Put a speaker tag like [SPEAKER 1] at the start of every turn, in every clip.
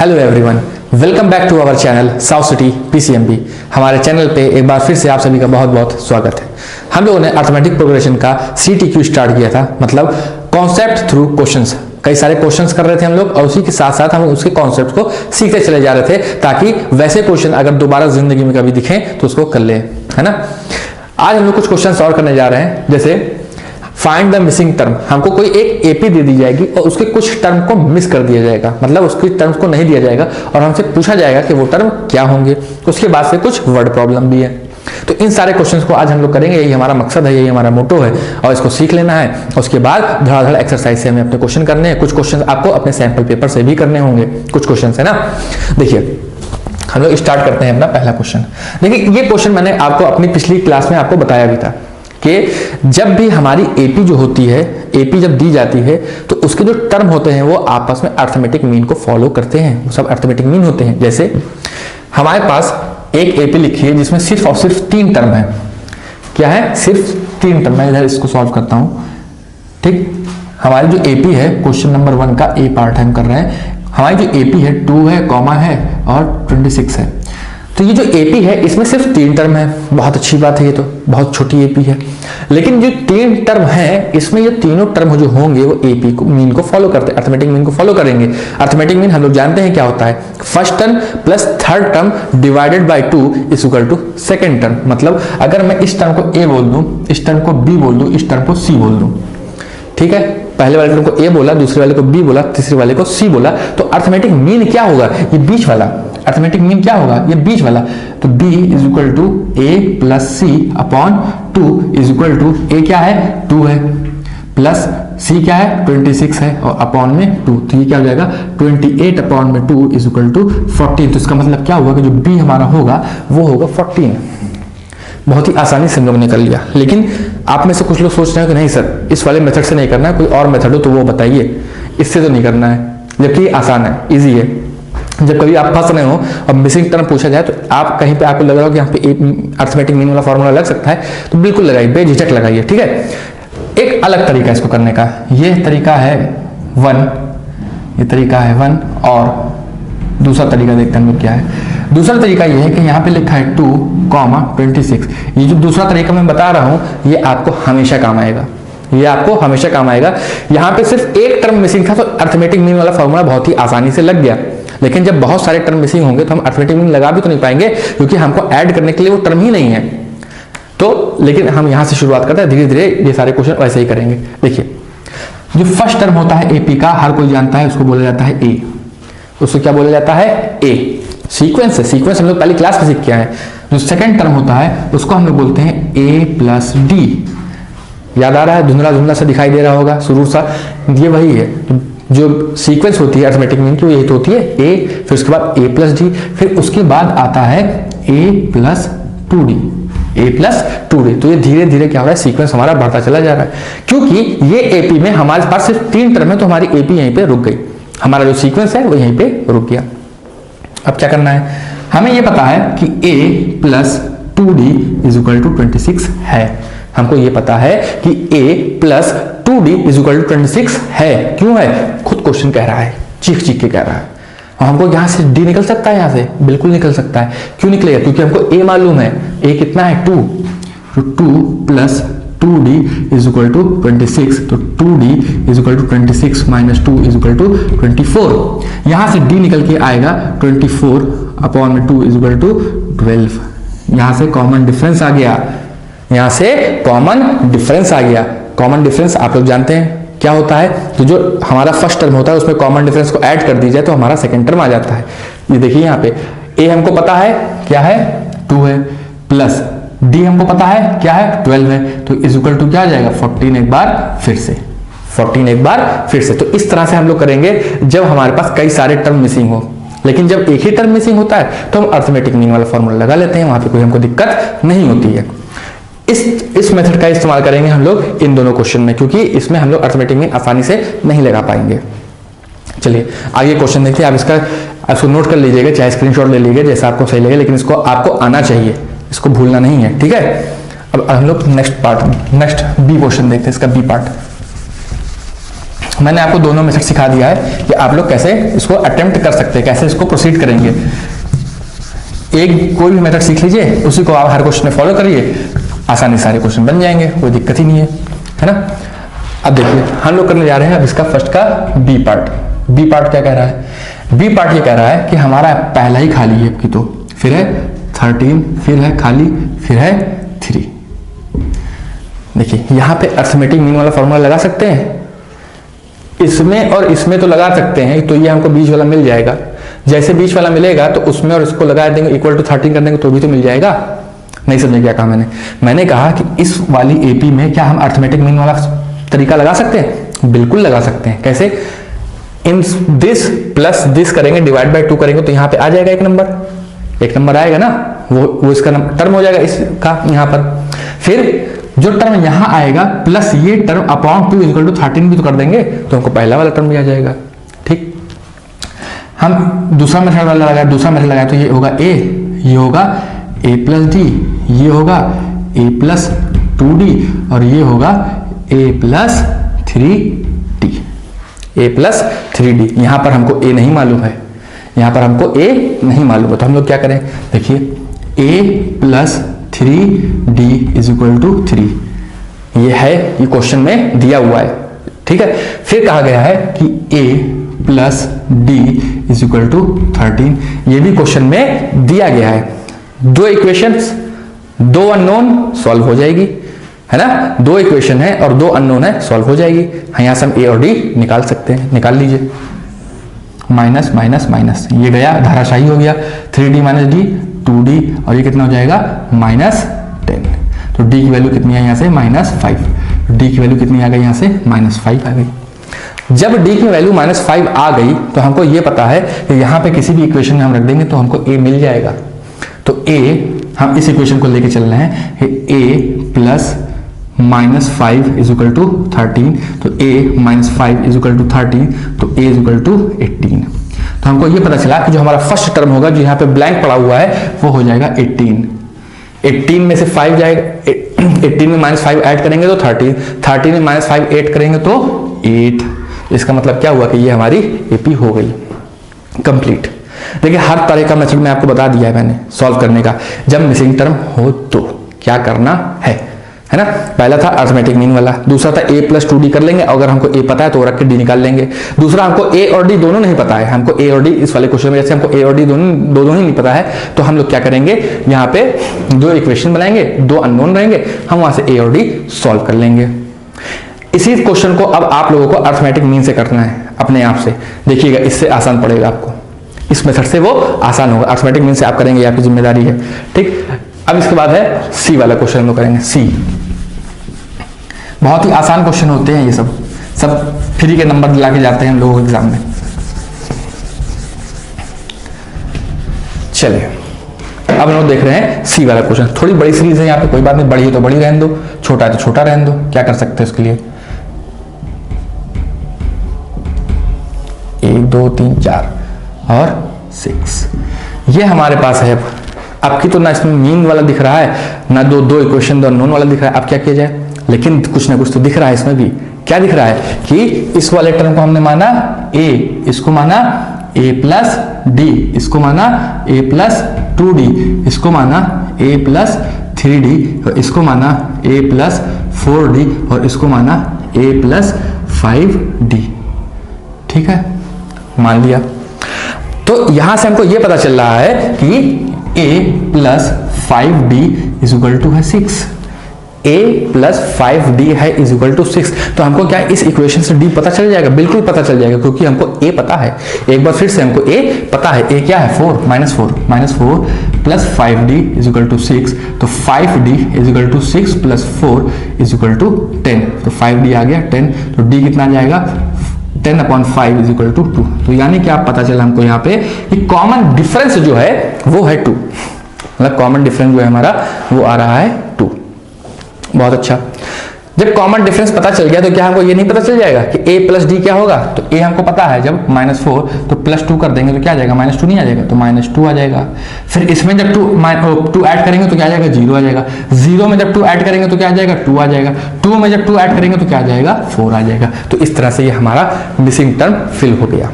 [SPEAKER 1] Hello everyone, welcome back to our channel south city PCMB. हमारे channel पे एक बार फिर से आप सभी का बहुत बहुत स्वागत है। हम लोगों ने अर्थमेटिक प्रोग्रेशन का सीटीक्यू स्टार्ट किया था, मतलब कॉन्सेप्ट थ्रू क्वेश्चंस। कई सारे क्वेश्चंस कर रहे थे हम लोग और उसी के साथ साथ हम उसके कॉन्सेप्ट को सीखते चले जा रहे थे, ताकि वैसे क्वेश्चन अगर दोबारा जिंदगी में कभी दिखें तो उसको कर ले, है ना। आज हम लोग कुछ क्वेश्चन और करने जा रहे हैं, जैसे फाइंड द मिसिंग टर्म। हमको कोई एक एपी दे दी जाएगी और उसके कुछ टर्म को मिस कर दिया जाएगा, मतलब उसके टर्म्स को नहीं दिया जाएगा और हमसे पूछा जाएगा कि वो टर्म क्या होंगे। उसके बाद से कुछ वर्ड प्रॉब्लम भी है। तो इन सारे क्वेश्चंस को आज हम लोग करेंगे, यही हमारा मकसद है, यही हमारा मोटो है और इसको सीख लेना है। उसके बाद धड़ाधड़ एक्सरसाइज से हमें अपने क्वेश्चन करने हैं। कुछ क्वेश्चन आपको अपने सैंपल पेपर से भी करने होंगे, कुछ क्वेश्चन है ना। देखिए हम लोग स्टार्ट करते हैं अपना पहला क्वेश्चन। देखिए ये क्वेश्चन मैंने आपको अपनी पिछली क्लास में आपको बताया भी था कि जब भी हमारी एपी जो होती है, एपी जब दी जाती है तो उसके जो टर्म होते हैं वो आपस में अर्थमेटिक मीन को फॉलो करते हैं, वो सब अर्थमेटिक मीन होते हैं। जैसे हमारे पास एक एपी लिखी है जिसमें सिर्फ और सिर्फ 3 टर्म है। क्या है? सिर्फ 3 टर्म। मैं इधर इसको सॉल्व करता हूं, ठीक। हमारी जो एपी है, क्वेश्चन नंबर 1 का ए पार्ट हम कर रहे हैं। हमारी जो एपी है 2 है, कॉमा है और 26 है। तो ये जो एपी है इसमें सिर्फ 3 टर्म है। बहुत अच्छी बात है, ये तो बहुत छोटी एपी है। लेकिन जो 3 टर्म है इसमें ये तीनों टर्म जो होंगे वो एपी को मीन को फॉलो करते हैं, अर्थमेटिक मीन को फॉलो करेंगे। अर्थमेटिक मीन हम लोग जानते हैं क्या होता है, first term plus third term divided by 2 is equal to second term. मतलब अगर मैं इस टर्म को ए बोल दूं, इस टर्म को बी बोल दूं, इस टर्म को सी बोल दूं, ठीक है। पहले वाले टर्म को ए बोला, दूसरे वाले को बी बोला, तीसरे वाले को सी बोला, तो अर्थमेटिक मीन क्या होगा? ये बीच वाला अर्थमेटिक मीन क्या होगा? ये बीच वाला। तो b is equal to a plus c upon 2 is equal to a क्या है? 2 है, प्लस c क्या है? 26 है और अपॉन में 2। तो ये क्या हो जाएगा? 28 अपॉन में 2 इज इक्वल टू 14। तो इसका मतलब क्या होगा कि जो b हमारा होगा वो होगा 14। बहुत ही आसानी से हम लोग ने कर लिया। लेकिन आप में से कुछ लोग सोच रहे हैं कि नहीं सर, इस वाले मेथड से नहीं करना है, कोई और मेथड हो तो वो बताइए, इससे तो नहीं करना है, जबकि आसान है, इजी है। जब कभी आप फंस रहे हो और मिसिंग टर्म पूछा जाए तो आप कहीं पे आपको लग रहा हो कि यहाँ पे अर्थमेटिक मीन वाला फॉर्मूला लग सकता है, तो बिल्कुल लगाइए, बेझिझक लगाइए, ठीक है। एक अलग तरीका इसको करने का, ये तरीका है 1, ये तरीका है 1 और दूसरा तरीका देखते हैं हम लोग क्या है। दूसरा तरीका ये है कि यहाँ पे लिखा है 2, 26। ये जो दूसरा तरीका मैं बता रहा हूं ये आपको हमेशा काम आएगा, ये आपको हमेशा काम आएगा। यहाँ पे सिर्फ एक टर्म मिसिंग था तो अर्थमेटिक मीन वाला फॉर्मूला बहुत ही आसानी से लग गया। लेकिन जब बहुत सारे टर्म मिसिंग होंगे तो हम अर्थमेटिक मीन लगा भी तो नहीं पाएंगे, क्योंकि हमको ऐड करने के लिए वो टर्म ही नहीं है। तो लेकिन हम यहां से शुरुआत करते हैं, धीरे धीरे ये सारे क्वेश्चन वैसे ही करेंगे। देखिए जो फर्स्ट टर्म होता है एपी का, हर कोई जानता है, उसको बोला जाता है ए। उसको क्या बोला जाता है? ए। सीक्वेंस है, सीक्वेंस हम लोग पहली क्लास में सीख के आए हैं। जो सेकंड टर्म होता है उसको हम लोग बोलते हैं ए प्लस डी। याद आ रहा है? धुंधला धुंधला सा दिखाई दे रहा होगा शुरू सा, ये वही है। जो सीक्वेंस होती है अर्थमेटिक मीन की, यही तो होती है ए, फिर उसके बाद ए प्लस डी, फिर उसके बाद आता है ए प्लस 2d, ए प्लस 2d। तो ये धीरे धीरे क्या हो रहा है, सीक्वेंस हमारा बढ़ता चला जा रहा है। क्योंकि ये एपी में हमारे पास सिर्फ 3 टर्म है तो हमारी एपी यहीं पे रुक गई, हमारा जो सीक्वेंस है वो यहीं पे रुक गया। अब क्या करना है, हमें ये पता है कि a plus 2d is equal to 26 है। हमको ये पता है कि a plus 2d is equal to 26 है। क्यों है? खुद क्वेश्चन कह रहा है, चीख चीख के कह रहा है। और हमको यहाँ से d निकल सकता है, यहाँ से बिल्कुल निकल सकता है। क्यों निकलेगा? क्योंकि हमको a मालूम है, a कितना है? 2। तो 2 plus 2d is equal to 26। तो 2d is equal to 26 minus 2 is equal to 24। यहां से d निकल के आएगा 24 अपॉन में 2 इज इक्वल टू 12। यहां से कॉमन डिफरेंस आ गया, यहां से कॉमन डिफरेंस आ गया। कॉमन डिफरेंस आप लोग जानते हैं क्या होता है, तो जो हमारा फर्स्ट टर्म होता है उसमें कॉमन डिफरेंस को ऐड कर दी जाए तो हमारा सेकंड टर्म आ जाता है। ये देखिए यहाँ पे a हमको पता है क्या है? 2 है, प्लस d हमको पता है क्या है? 12 है। तो इज इक्वल टू क्या आ जाएगा? 14 एक बार फिर से, 14 एक बार फिर से। तो इस तरह से हम लोग करेंगे जब हमारे पास कई सारे टर्म मिसिंग हो। लेकिन जब एक ही टर्म मिसिंग होता है तो हम अर्थमेटिक मीन वाला फॉर्मूला लगा लेते हैं, वहां पे कोई हमको दिक्कत नहीं होती है। इस मेथड का इस्तेमाल करेंगे हम लोग इन दोनों क्वेश्चन में, क्योंकि इसमें हम लोग अर्थमेटिक मीन आसानी से नहीं लगा पाएंगे। चलिए आगे क्वेश्चन देखते हैं। आप इसको नोट कर लीजिएगा, चाहे स्क्रीनशॉट ले लीजिएगा, जैसा आपको सही लगे, लेकिन इसको आपको आना चाहिए, इसको भूलना नहीं है, ठीक है। अब हम लोग नेक्स्ट बी क्वेश्चन देखते हैं, इसका बी पार्ट। मैंने आपको दोनों मेथड सिखा दिया है कि आप लोग कैसे इसको अटेम्प्ट कर सकते हैं, कैसे इसको प्रोसीड करेंगे। एक कोई भी मेथड सीख लीजिए, उसी को आप हर क्वेश्चन में फॉलो करिए, आसानी सारे क्वेश्चन बन जाएंगे, कोई दिक्कत ही नहीं है ना। अब देखिए हम लोग करने जा रहे हैं अब इसका फर्स्ट का बी पार्ट। बी पार्ट क्या कह रहा है? बी पार्ट ये कह रहा है कि हमारा पहला ही खाली है आपकी, तो फिर है 13, फिर है खाली, फिर है 3। देखिए यहां पे अर्थमेटिक मीन वाला फॉर्मूला लगा सकते हैं, इसमें और इसमें तो लगा सकते हैं, तो ये हमको बीच वाला मिल जाएगा। जैसे बीच वाला मिलेगा तो उसमें और इसको लगा देंगे, इक्वल टू 13 कर देंगे तो भी तो मिल जाएगा। नहीं समझे क्या कहा मैंने कहा कि इस वाली एपी में क्या हम अर्थमेटिक मीन वाला तरीका लगा सकते हैं? बिल्कुल लगा सकते हैं। कैसे? इन दिस प्लस दिस करेंगे, डिवाइड बाय 2 करेंगे तो यहाँ पे आ जाएगा एक नंबर आएगा ना, वो इसका टर्म हो जाएगा इसका यहाँ पर। फिर जो टर्म यहां आएगा प्लस ये टर्म अपॉन 2 इक्वल टू 13 भी तो कर देंगे तो हमको पहला वाला टर्म भी आ जाएगा। ठीक, हम दूसरा मेथड वाला लगाया, दूसरा मेथड लगाया तो ये होगा a, ये होगा a प्लस डी, ये होगा a प्लस 2d और ये होगा a plus 3d। a plus 3d, यहां पर हमको a नहीं मालूम है, यहां पर हमको a नहीं मालूम है, तो हम लोग क्या करें? देखिए a plus 3d is equal to 3, ये है, ये क्वेश्चन में दिया हुआ है। ठीक है, फिर कहा गया है कि a plus d is equal to 13, ये भी क्वेश्चन में दिया गया है। दो इक्वेशंस, दो अननोन, सॉल्व हो जाएगी, है ना। दो इक्वेशन है और दो अननोन है, सॉल्व हो जाएगी। यहां से हम a और d निकाल सकते हैं, निकाल लीजिए। माइनस माइनस माइनस, ये गया धाराशाही हो गया, 3d माइनस डी 2d और ये कितना हो जाएगा? -10। तो d की वैल्यू कितनी है यहाँ से? -5। d की वैल्यू कितनी आ गई यहाँ से? -5 आ गई। जब d की वैल्यू -5 आ गई तो हमको ये पता है कि यहाँ पे किसी भी इक्वेशन में हम रख देंगे तो हमको a मिल जाएगा। तो a, हम इस इक्वेशन को लेके चल रहे हैं, a plus -5 is equal to 13, तो a -5 इज इक्वल टू 13, तो a इज इक्वल टू 18। तो हमको ये पता चला कि जो हमारा फर्स्ट टर्म होगा, जो यहाँ पे ब्लैंक पड़ा हुआ है, वो हो जाएगा 18। 18 में से 5 जाएगा, 18 में -5 ऐड करेंगे तो 13, 13 में -5 ऐड करेंगे तो 8। इसका मतलब क्या हुआ कि ये हमारी एपी हो गई कंप्लीट। देखिए हर तरह का मेथड मैं आपको बता दिया है मैंने सॉल्व करने का। जब मिसिंग टर्म हो तो क्या करना है ना। पहला था अर्थमेटिक मीन वाला, दूसरा था a प्लस 2d कर लेंगे, अगर हमको a पता है तो रख के d निकाल लेंगे। दूसरा हमको a और d दोनों नहीं पता है, हमको a और d इस वाले क्वेश्चन में जैसे हमको a और d दोनों ही नहीं पता है, तो हम लोग क्या करेंगे, यहाँ पे दो इक्वेशन बनाएंगे, दो अननोन रहेंगे, हम वहां से a और d सॉल्व कर लेंगे। इसी क्वेश्चन को अब आप लोगों को अर्थमेटिक मीन से करना है अपने आप से। देखिएगा इससे आसान पड़ेगा आपको, इस मेथड से वो आसान होगा। अर्थमेटिक मीन से आप करेंगे, आपकी जिम्मेदारी है। ठीक, अब इसके बाद है सी वाला क्वेश्चन हम लोग करेंगे। सी बहुत ही आसान क्वेश्चन होते हैं, ये सब फ्री के नंबर दिला के जाते हैं हम लोगों के एग्जाम में। चलिए अब हम लोग देख रहे हैं सी वाला क्वेश्चन। थोड़ी बड़ी सीरीज है यहाँ पे, कोई बात नहीं, बड़ी है तो बड़ी रहने दो, छोटा है तो छोटा रहने दो, क्या कर सकते हैं उसके लिए। 1 2 3 4 और 6 ये हमारे पास है। आपकी तो ना इसमें मीन वाला दिख रहा है, ना दो इक्वेशन, दो अननोन वाला दिख रहा है। अब क्या किया जाए, लेकिन कुछ ना कुछ तो दिख रहा है इसमें भी। क्या दिख रहा है कि इस वाले टर्म को हमने माना a, इसको माना a प्लस डी, इसको माना a प्लस 2d, इसको माना a प्लस 3d, और इसको माना a प्लस 4d, और इसको माना a प्लस 5d। ठीक है, मान लिया। तो यहां से हमको यह पता चल रहा है कि a plus 5d is equal to है 6, a प्लस 5d है इज इक्वल टू 6। तो हमको क्या इस इक्वेशन से d पता चल जाएगा, बिल्कुल पता चल जाएगा, क्योंकि हमको a पता है। एक बार फिर से हमको a पता है, a क्या है 4 -4 plus 5d is equal to 6, तो 5d is equal to 6 plus 4 is equal to 10, तो 5d आ गया 10, तो d कितना आ जाएगा 10/5 इज इक्वल टू 2। तो यानी कि आप पता चला हमको यहाँ पे कि कॉमन डिफरेंस जो है वो है 2, मतलब कॉमन डिफरेंस जो है हमारा वो आ रहा है 2। बहुत अच्छा। जब कॉमन डिफरेंस पता चल गया तो क्या हमको ये नहीं पता चल जाएगा कि a प्लस डी क्या होगा? तो a हमको पता है, जब -4 तो +2 कर देंगे तो क्या आ जाएगा? -2 नहीं आ जाएगा, तो -2 आ जाएगा। फिर इसमें जब 2 ऐड करेंगे तो क्या आ जाएगा? 0 आ जाएगा। 0 में जब 2 ऐड करेंगे तो क्या आ जाएगा? 2 आ जाएगा। 2 में जब 2 ऐड करेंगे तो क्या आ जाएगा? 4 आ जाएगा। तो इस तरह से ये हमारा मिसिंग टर्म फिल हो गया।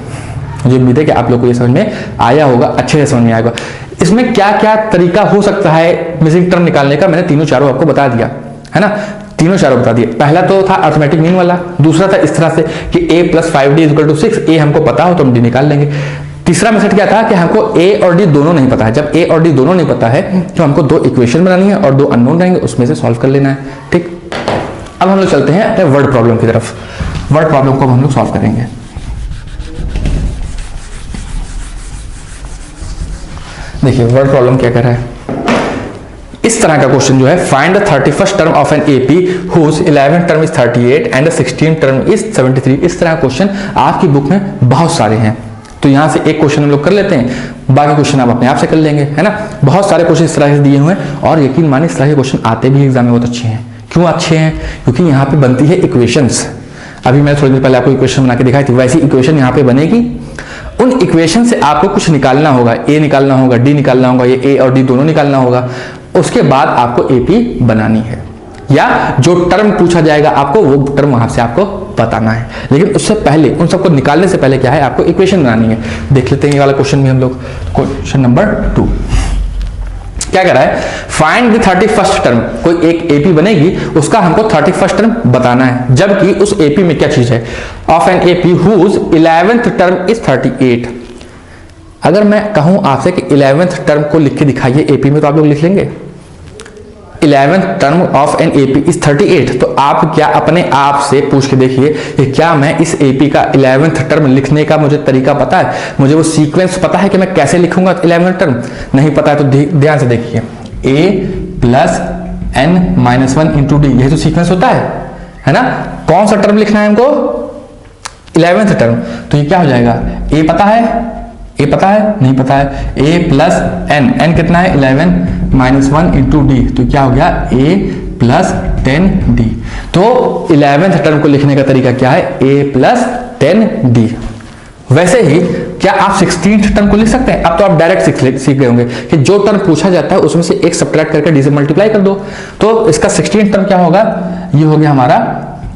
[SPEAKER 1] मुझे उम्मीद है कि आप लोग को ये समझ में आया होगा, अच्छे से समझ में आएगा। इसमें क्या क्या तरीका हो सकता है मिसिंग टर्म निकालने का, मैंने तीनों चारों आपको बता दिया है ना, तीनों चारों बता दिए। पहला तो था अर्थमेटिक मीन वाला, दूसरा था इस तरह से कि a + 5d = 6, a हमको पता हो तो हम d निकाल लेंगे। तीसरा मेथड क्या था कि हमको a और d दोनों नहीं पता है। जब a और d दोनों नहीं पता है तो हमको 2 इक्वेशन बनानी है और 2 अननोन रहेंगे, उसमें से सॉल्व कर लेना है। ठीक, अब हम लोग चलते हैं अपने वर्ड प्रॉब्लम की तरफ। वर्ड प्रॉब्लम को हम लोग सॉल्व करेंगे। देखिए वर्ड प्रॉब्लम क्या कर रहा है, इस तरह का क्वेश्चन जो है, find the 31st term of an AP whose 11th term is 38 and the 16th term is 73। इस तरह का क्वेश्चन आपकी बुक में बहुत सारे हैं, तो यहां से एक क्वेश्चन हम लोग कर लेते हैं, बाकी क्वेश्चन आप अपने आप से कर लेंगे, है ना। बहुत सारे क्वेश्चन इस तरह से दिए हुए हैं और यकीन मानिए इस तरह के क्वेश्चन आते भी एग्जाम में बहुत अच्छे हैं। क्यों अच्छे हैं? क्योंकि यहाँ पे बनती है इक्वेशंस। अभी मैंने थोड़ी देर पहले आपको इक्वेशन बना के दिखाई थी, वैसी इक्वेशन यहाँ पे बनेगी। उन इक्वेशन से आपको कुछ निकालना होगा, ए निकालना होगा, डी निकालना होगा, ये ए और डी दोनों निकालना होगा। उसके बाद आपको एपी बनानी है, या जो टर्म पूछा जाएगा आपको वो टर्म वहां से आपको बताना है। लेकिन उससे पहले, उन सबको निकालने से पहले क्या है, आपको इक्वेशन बनानी है। देख लेते हैं ये वाला क्वेश्चन भी हम लोग। क्वेश्चन नंबर 2 क्या कह रहा है, फाइंड द 31st टर्म। कोई एक एपी बनेगी, उसका हमको 31st टर्म बताना है, जबकि उस एपी में क्या चीज है, of an AP whose 11th term is 38। अगर मैं कहूं आपसे कि 11th टर्म को लिख के दिखाइए एपी में, तो आप लोग लिख लेंगे 11th term of an AP is 38। तो आप क्या अपने आप से पूछ के देखिए कि क्या मैं इस एपी का 11th टर्म लिखने का मुझे तरीका पता है, मुझे वो सीक्वेंस पता है कि मैं कैसे लिखूंगा 11th टर्म? नहीं पता है तो ध्यान से देखिए, a + n - 1 × d, यही तो सीक्वेंस होता है ना। कौन सा टर्म लिखना है हमको? 11th term. तो ये क्या हो जाएगा, a पता है, a पता है, नहीं पता है, a + n, n कितना है 11 - 1 × d, तो क्या हो गया a + 10d। तो 11th टर्म को लिखने का तरीका क्या है, a + 10d। वैसे ही क्या आप 16th टर्म को लिख सकते हैं? अब तो आप डायरेक्ट सीख गए होंगे कि जो टर्म पूछा जाता है उसमें से एक सब्ट्रैक्ट करके d से मल्टीप्लाई कर दो। तो इसका 16th टर्म क्या होगा, ये हो गया हमारा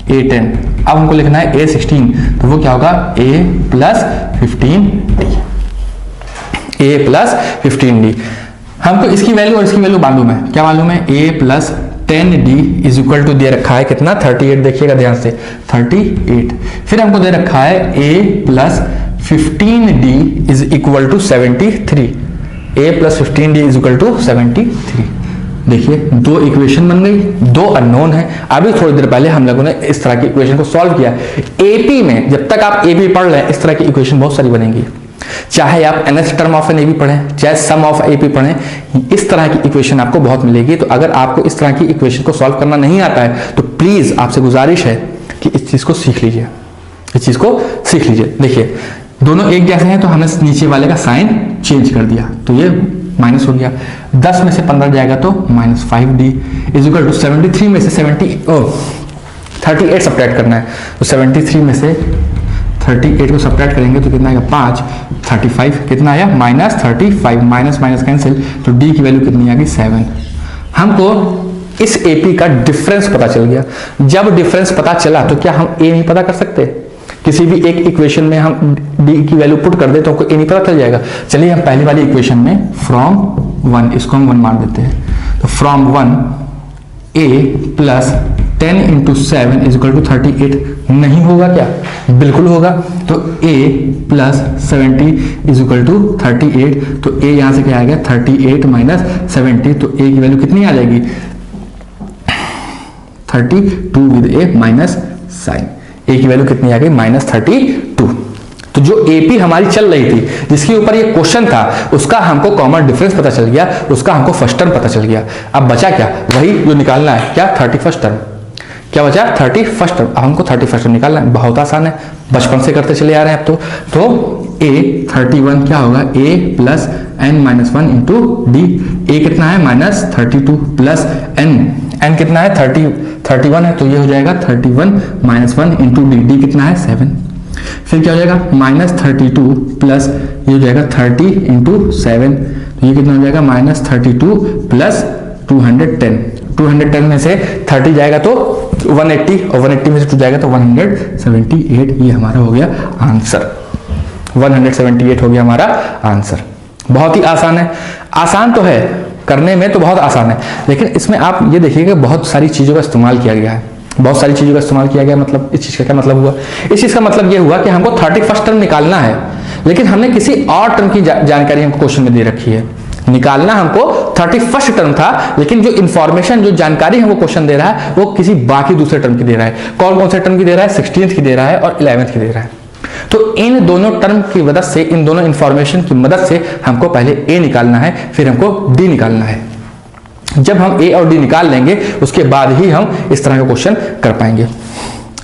[SPEAKER 1] a10। अब हमको लिखना है a16, तो वो क्या होगा a + 15d, a + 15d। हमको इसकी वैल्यू और इसकी वैल्यू मालूम है। क्या मालूम है, a + 10d = दे रखा है कितना, 38। देखिएगा ध्यान से, 38। फिर हमको दे रखा है a + 15d = 73। a + 15d = 73। देखिए 2 इक्वेशन बन गई, 2 अननोन है। अभी थोड़ी देर पहले हम लोगों ने इस तरह की इक्वेशन को सॉल्व किया। एपी में जब तक आप एपी पढ़ रहे हैं, इस तरह की इक्वेशन बहुत सारी बनेंगी। चाहे आप nth term of an AP पढ़ें, चाहे सम ऑफ एपी पढ़ें, इस तरह की इक्वेशन आपको बहुत मिलेगी। तो अगर आपको इस तरह की इक्वेशन को सॉल्व करना नहीं आता है तो प्लीज आपसे गुजारिश है कि इस चीज को सीख लीजिए, इस चीज को सीख लीजिए। देखिए दोनों एक जैसे हैं तो हमने नीचे वाले का साइन चेंज कर दिया, तो ये माइनस हो गया। 10 में से 15 जाएगा तो -5d = 73 में से 38 सब्ट्रैक्ट करना है। तो 73 में से 38 को सब्ट्रैक्ट करेंगे तो कितना आएगा 5, 35 कितना आया -35, माइनस कैंसिल, तो d की वैल्यू कितनी आ गई 7। हमको इस एपी का डिफरेंस पता चल गया। जब डिफरेंस पता चला तो क्या हम a नहीं पता कर सकते? किसी भी एक इक्वेशन में हम d की वैल्यू पुट कर दे तो हमको a नहीं पता चल जाएगा। चलिए हम पहली वाली इक्वेशन में फ्रॉम 1, इसको हम 1 मार देते हैं। तो फ्रॉम 1 a + 10 × 7 = 38 नहीं होगा क्या? बिल्कुल होगा। तो a + 70 = 38। तो a यहां से क्या आ गया 38 - 70, तो a की वैल्यू कितनी आ जाएगी 32 with a minus sign. a की वैल्यू कितनी आ गई -32। तो जो एपी हमारी चल रही थी, जिसके ऊपर ये क्वेश्चन था, उसका हमको कॉमन डिफरेंस पता चल गया, उसका हमको फर्स्ट टर्म पता चल गया। अब बचा क्या, वही जो निकालना है, क्या 31st टर्म। क्या बचा 31st टर्म। अब हमको 31st टर्म निकालना है, बहुत आसान है, बचपन से करते चले आ रहे हैं अब तो a 31 क्या होगा a + n माइनस 1 इंटू डी। ए कितना है -32 प्लस n कितना है 31 है, तो ये हो जाएगा 31 माइनस 1 इंटू डी। डी कितना है 7। फिर क्या हो जाएगा -32 प्लस ये हो जाएगा 30 इंटू 7, तो ये कितना हो जाएगा -32 प्लस 210 में से 30 जाएगा तो 180 और 180 में से 2 जाएगा तो 178। ये हमारा हो गया आंसर, 178 हो गया हमारा आंसर। बहुत ही आसान है, आसान तो है करने में, तो बहुत आसान है, लेकिन इसमें आप ये देखिएगा बहुत सारी चीजों का इस्तेमाल किया गया है। बहुत सारी चीजों का इस्तेमाल किया गया, मतलब इस चीज का क्या मतलब हुआ? इस चीज का मतलब ये हुआ कि हमको 31st टर्म निकालना है, लेकिन हमने किसी और टर्म की जानकारी हमको क्वेश्चन में दे रखी है। निकालना हमको 31st टर्म था, लेकिन जो इंफॉर्मेशन, जो जानकारी हमको क्वेश्चन दे रहा है वो किसी बाकी दूसरे टर्म की दे रहा है। कौन कौन से टर्म की दे रहा है? 16th की दे रहा है और 11th की दे रहा है। तो इन दोनों टर्म की मदद से, इन दोनों इंफॉर्मेशन की मदद से हमको पहले ए निकालना है, फिर हमको डी निकालना है। जब हम ए और डी निकाल लेंगे उसके बाद ही हम इस तरह का क्वेश्चन कर पाएंगे,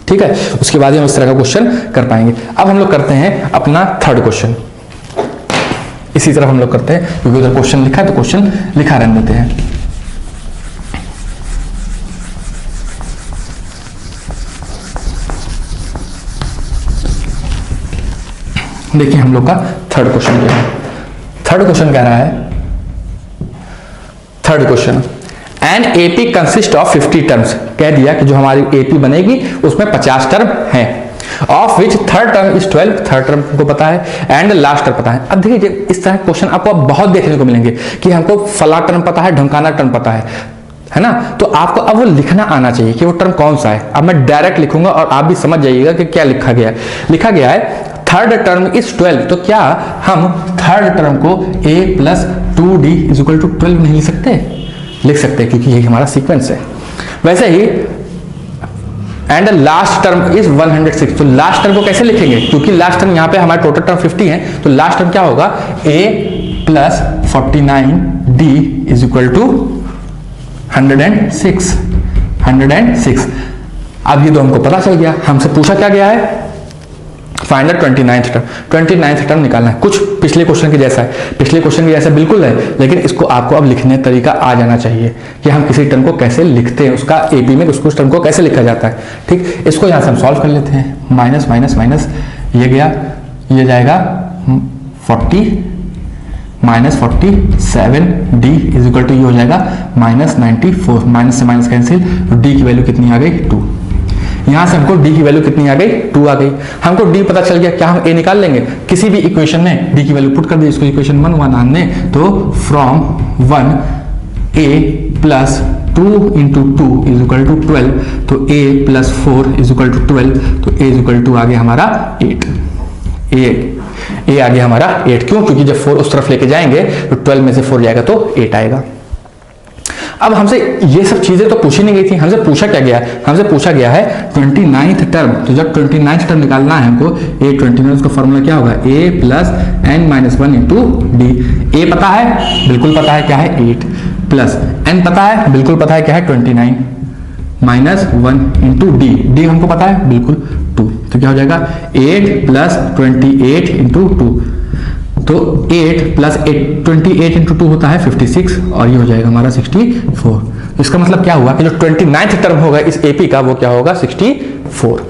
[SPEAKER 1] ठीक है, उसके बाद ही हम इस तरह का क्वेश्चन कर पाएंगे। अब हम लोग करते हैं अपना थर्ड क्वेश्चन। इसी तरह हम लोग करते हैं, क्योंकि उधर क्वेश्चन लिखा है तो क्वेश्चन लिखा रहने देते हैं। देखिए हम लोग का थर्ड क्वेश्चन क्या है। थर्ड क्वेश्चन कह रहा है, third question, an AP consist of 50 terms. कह दिया कि जो हमारी एपी बनेगी उसमें 50 टर्म हैं, of which third term is 12, third term को पता है, एंड लास्ट टर्म पता है। अब देखिए इस तरह क्वेश्चन आपको बहुत देखने को मिलेंगे कि हमको फला टर्म पता है, ढमकाना टर्म पता है ना, तो आपको अब वो लिखना आना चाहिए कि वो टर्म कौन सा है। अब मैं डायरेक्ट लिखूंगा और आप भी समझ जाइएगा कि क्या लिखा गया है। लिखा गया है थर्ड टर्म इज 12, तो क्या हम थर्ड टर्म को a plus 2d is equal to 12 नहीं लिख सकते? लिख सकते हैं, क्योंकि ये हमारा सीक्वेंस है। वैसे ही एंड लास्ट टर्म इज 106, तो लास्ट टर्म को कैसे लिखेंगे? क्योंकि लास्ट टर्म यहाँ पे हमारा टोटल टर्म 50 है, तो लास्ट टर्म क्या होगा? a plus 49d is equal to 106। अब ये तो हमको पता चल गया। हमसे पूछा क्या गया है? Find the 29th term. 29th term निकालना है। कुछ पिछले क्वेश्चन के जैसा है, पिछले क्वेश्चन के जैसा बिल्कुल है, लेकिन इसको आपको अब लिखने तरीका आ जाना चाहिए कि हम किसी टर्म को कैसे लिखते हैं, उसका एपी में उसको टर्म को कैसे लिखा जाता है। ठीक, इसको यहाँ से हम सॉल्व कर लेते हैं। माइनस माइनस माइनस ये गया, ये जाएगा 40 minus 47d is equal to ये हो जाएगा -94। माइनस से माइनस कैंसिल, डी की वैल्यू कितनी आ गई? 2। यहां से हमको डी की वैल्यू कितनी आ गई? 2 आ गई। हमको डी पता चल गया, क्या हम ए निकाल लेंगे? किसी भी इक्वेशन में डी की वैल्यू पुट कर दी, इसको इक्वेशन 1 आने, तो from 1 a plus 2 into 2 is equal to 12, तो a plus 4 is equal to 12, तो a इज इक्वल टू आ गया हमारा 8। a आ गया हमारा 8। क्यों? क्योंकि जब 4 उस तरफ लेके जाएंगे तो 12 में से 4 जाएगा तो 8 आएगा। अब हमसे ये सब चीजें तो पूछी नहीं गई थी, हमसे पूछा क्या गया? हमसे पूछा गया है 29th टर्म। तो जब 29th टर्म निकालना है हमको, a 29 का फॉर्मूला क्या होगा? a plus n minus 1 into D. a पता है, बिल्कुल पता है, क्या है? 8 प्लस n पता है, बिल्कुल पता है, क्या है? 29 माइनस 1 इंटू डी। डी हमको पता है, बिल्कुल 2, तो क्या हो जाएगा? 8 प्लस 28 इंटू 2, तो 8 प्लस 28 इंटू 2 होता है 56, और ये हो जाएगा हमारा 64। इसका मतलब क्या हुआ कि जो 29th टर्म होगा इस एपी का, वो क्या होगा? 64।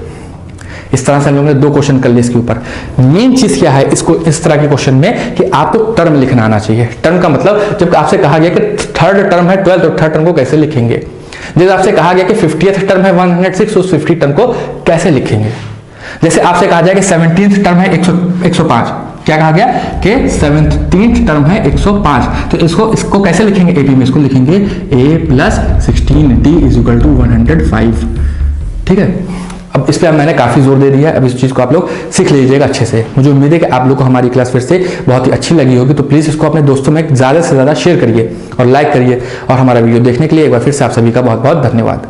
[SPEAKER 1] इस तरह से हम लोगों ने 2 क्वेश्चन कर लिए इसके ऊपर। मेन चीज क्या है इसको इस तरह के क्वेश्चन में कि आपको टर्म लिखना आना चाहिए। टर्म का मतलब, जब आपसे कहा गया कि थर्ड टर्म है 12, तो थर्ड टर्म को कैसे लिखेंगे? जब आपसे कहा गया कि 50th टर्म है 106, तो उस 50 टर्म को कैसे लिखेंगे? जैसे आपसे कहा जाए कि 17th टर्म है 105, क्या कहा गया कि 17th टर्म है 105, तो इसको कैसे लिखेंगे? एपी में इसको लिखेंगे a plus 16d is equal to 105। ठीक है, अब इस पे मैंने काफी जोर दे दिया है। अब इस चीज को आप लोग सीख लीजिएगा अच्छे से। मुझे उम्मीद है कि आप लोग को हमारी क्लास फिर से बहुत ही अच्छी लगी होगी, तो प्लीज इसको अपने दोस्तों में ज्यादा से ज्यादा शेयर करिए और लाइक करिए। और हमारा वीडियो देखने के लिए एक बार फिर से आप सभी का बहुत बहुत धन्यवाद।